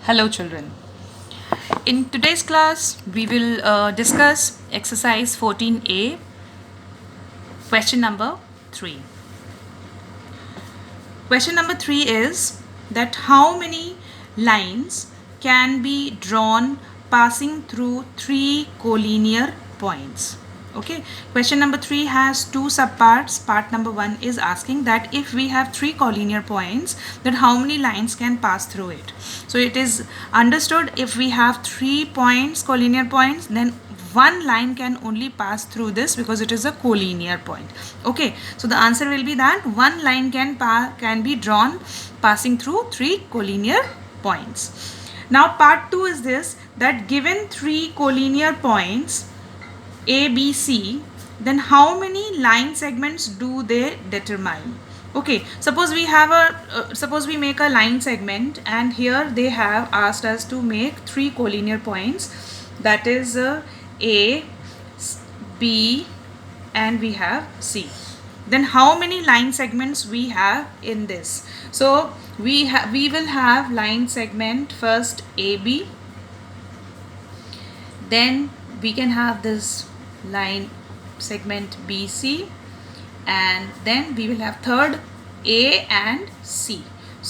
Hello children. In today's class, we will discuss exercise 14A, question number 3. Question number 3 is that how many lines can be drawn passing through 3 collinear points? Okay, question number 3 has 2 subparts. Part number 1 is asking that if we have 3 collinear points, then how many lines can pass through it? So it is understood if we have 3 points, collinear points, then one line can only pass through this because it is a collinear point. Okay, so the answer will be that one line can be drawn passing through 3 collinear points. Now part 2 is this, that given 3 collinear points A, B, C, then how many line segments do they determine? Okay, suppose we have suppose we make a line segment, and here they have asked us to make 3 collinear points, that is A, B, and we have C. Then how many line segments we have in this? So we will have line segment first AB, then we can have this line segment BC, and then we will have third A and C.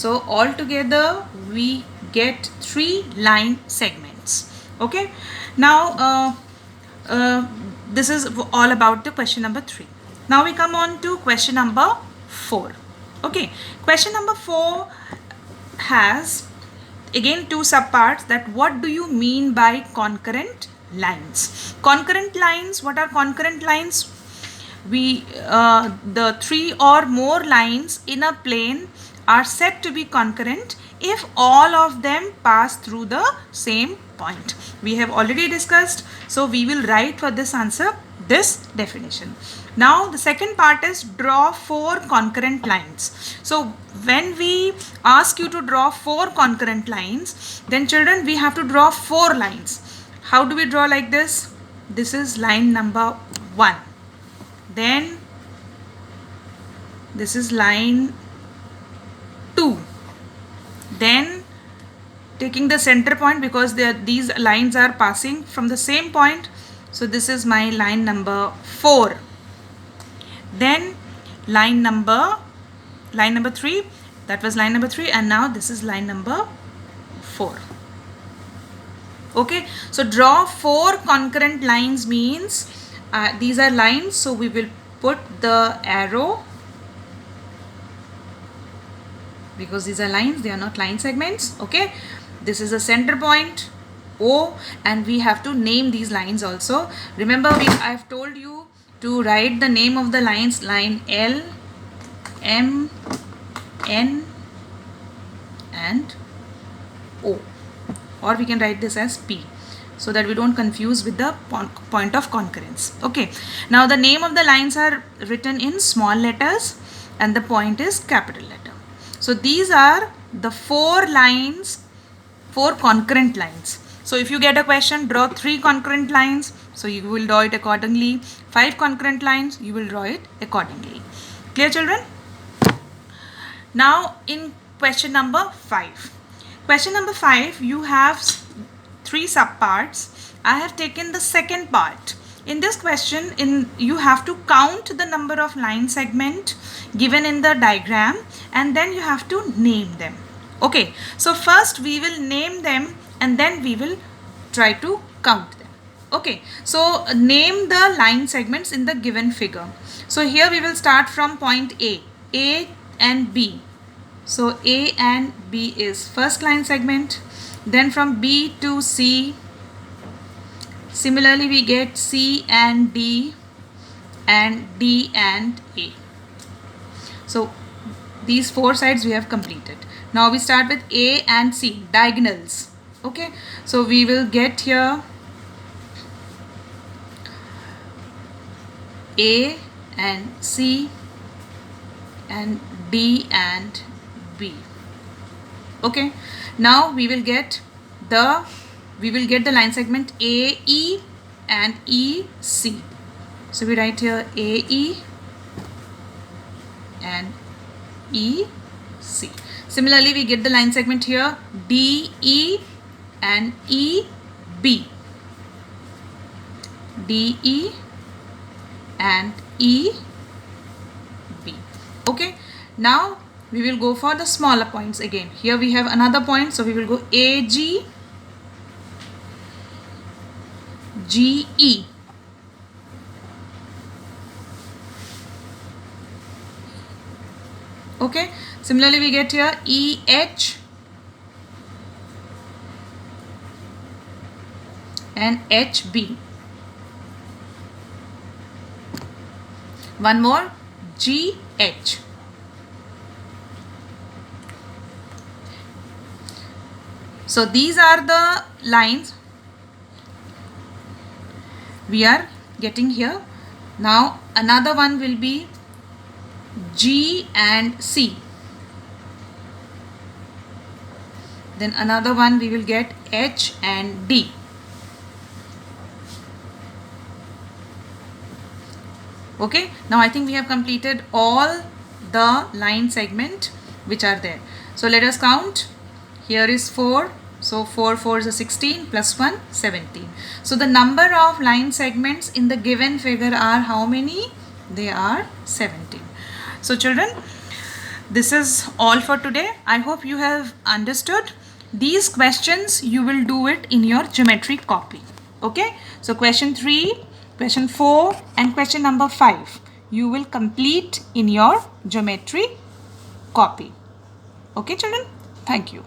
So altogether we get 3 line segments. Okay, now this is all about the question number 3. Now we come on to question number 4. Okay, question number 4 has again 2 subparts, that what do you mean by concurrent lines? Concurrent lines, what are concurrent lines? We the 3 or more lines in a plane are said to be concurrent if all of them pass through the same point. We have already discussed, so we will write for this answer this definition. Now the second part is draw 4 concurrent lines. So when we ask you to draw 4 concurrent lines, then children, we have to draw 4 lines. How do we draw like this? This is line number 1. Then this is line 2. Then taking the center point, because these lines are passing from the same point, so this is my line number 4. Then line number 3, that was line number 3, and now this is line number 4. Okay, so draw 4 concurrent lines means these are lines, so we will put the arrow, because these are lines, they are not line segments. Okay, this is a center point O, and we have to name these lines also. Remember, I have told you to write the name of the lines, line L, M, N, and O, or we can write this as P, so that we don't confuse with the point of concurrence. Okay, now the name of the lines are written in small letters and the point is capital letter. So these are the 4 lines, 4 concurrent lines. So if you get a question, draw 3 concurrent lines, so you will draw it accordingly. 5 concurrent lines, you will draw it accordingly. Clear, children? Now in question number 5. Question number 5, you have 3 subparts. I have taken the second part. In this question, you have to count the number of line segment given in the diagram, and then you have to name them. Okay, so first we will name them and then we will try to count them. Okay, so name the line segments in the given figure. So here we will start from point A and B. So A and B is first line segment. Then from B to C, similarly we get C and D and D and A. So these 4 sides we have completed. Now we start with A and C, diagonals. Okay, so we will get here A and C and D and B. Okay, now we will get the line segment AE and EC. So we write here AE and EC. Similarly, we get the line segment here, DE and EB. DE and EB. Okay, now we will go for the smaller points again. Here we have another point, so we will go AG, GE. Okay, similarly we get here EH and HB. One more, GH. So these are the lines we are getting here. Now another one will be G and C. Then another one we will get H and D. Okay, now I think we have completed all the line segment which are there. So let us count. Here is 4. So 4 4s are 16 plus 1 17. So the number of line segments in the given figure are how many? They are 17. So children, this is all for today. I hope you have understood. These questions you will do it in your geometry copy. Okay, so question 3, question 4 and question number 5 you will complete in your geometry copy. Okay children, thank you.